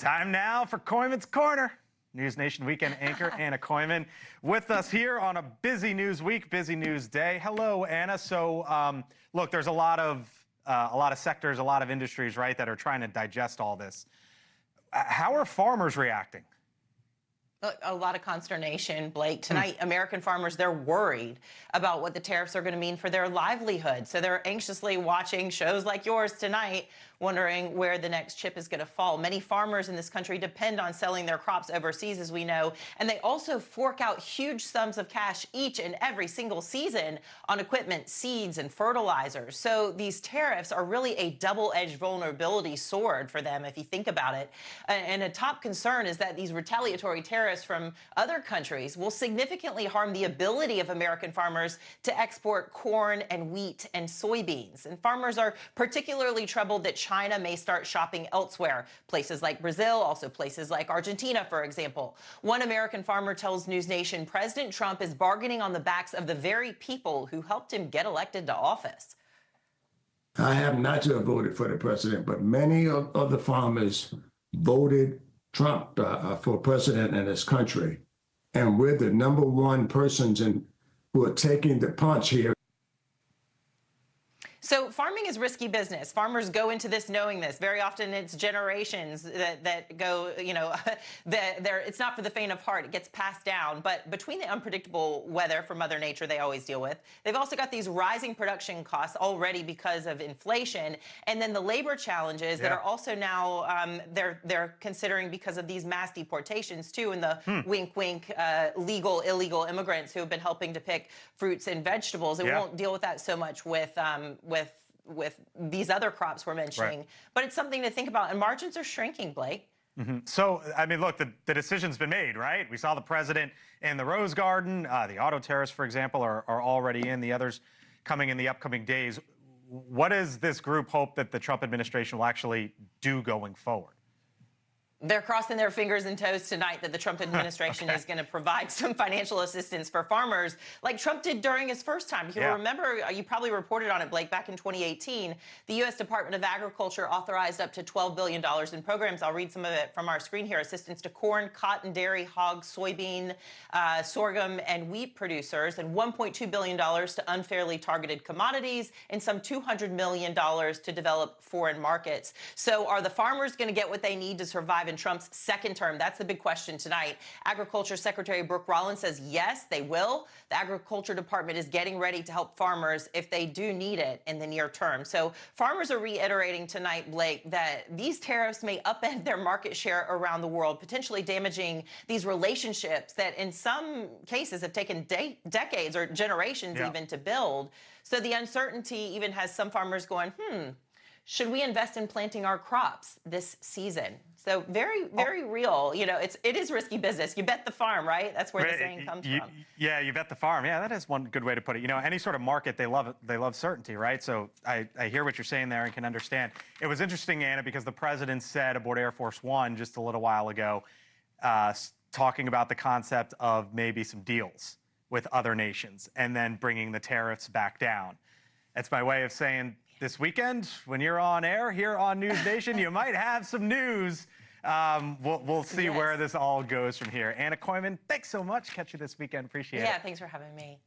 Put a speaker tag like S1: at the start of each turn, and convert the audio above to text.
S1: Time now for Koyman's Corner. NewsNation weekend anchor Anna Koyman with us here on a busy news week, busy news day. Hello, Anna. So, look, there's a lot of sectors, a lot of industries, right, that are trying to digest all this. How are farmers reacting?
S2: A lot of consternation, Blake. Tonight, American farmers, they're worried about what the tariffs are going to mean for their livelihood. So they're anxiously watching shows like yours tonight, wondering where the next chip is going to fall. Many farmers in this country depend on selling their crops overseas, as we know, and they also fork out huge sums of cash each and every single season on equipment, seeds, and fertilizers. So these tariffs are really a double-edged vulnerability sword for them, if you think about it. And a top concern is that these retaliatory tariffs from other countries will significantly harm the ability of American farmers to export corn and wheat and soybeans. And farmers are particularly troubled that China may start shopping elsewhere, places like Brazil, also places like Argentina, for example. One American farmer tells NewsNation President Trump is bargaining on the backs of the very people who helped him get elected to office.
S3: I have not to have voted for the president, but many of the farmers voted Trump for president in this country. And we're the number one persons who are taking the punch here.
S2: So farming is risky business. Farmers go into this knowing this. Very often it's generations that go, you know, it's not for the faint of heart. It gets passed down. But between the unpredictable weather from Mother Nature they always deal with, they've also got these rising production costs already because of inflation. And then the labor challenges that are also now, they're considering because of these mass deportations too, and the wink, wink, legal, illegal immigrants who have been helping to pick fruits and vegetables. It won't deal with that so much with these other crops we're mentioning, but it's something to think about. And margins are shrinking, Blake.
S1: So, I mean, look, the decision's been made, right? We saw the president in the Rose Garden. The auto tariffs, for example, are already in. The others coming in the upcoming days. What does this group hope that the Trump administration will actually do going forward?
S2: They're crossing their fingers and toes tonight that the Trump administration is going to provide some financial assistance for farmers like Trump did during his first time. You'll remember, you probably reported on it, Blake, back in 2018, the U.S. Department of Agriculture authorized up to $12 billion in programs. I'll read some of it from our screen here. Assistance to corn, cotton, dairy, hog, soybean, sorghum, and wheat producers, and $1.2 billion to unfairly targeted commodities, and some $200 million to develop foreign markets. So are the farmers going to get what they need to survive in Trump's second term? That's the big question tonight. Agriculture Secretary Brooke Rollins says yes, they will. The Agriculture Department is getting ready to help farmers if they do need it in the near term. So farmers are reiterating tonight, Blake, that these tariffs may upend their market share around the world, potentially damaging these relationships that in some cases have taken decades or generations even to build. So the uncertainty even has some farmers going, should we invest in planting our crops this season? So very, very real. You know, it is risky business. You bet the farm, right? That's where the saying comes from.
S1: Yeah, you bet the farm. Yeah, that is one good way to put it. You know, any sort of market, they love certainty, right? So I hear what you're saying there and can understand. It was interesting, Anna, because the president said aboard Air Force One just a little while ago, talking about the concept of maybe some deals with other nations and then bringing the tariffs back down. That's my way of saying, this weekend, when you're on air here on NewsNation, you might have some news. We'll see where this all goes from here. Anna Koyman, thanks so much. Catch you this weekend. Appreciate it.
S2: Yeah, thanks for having me.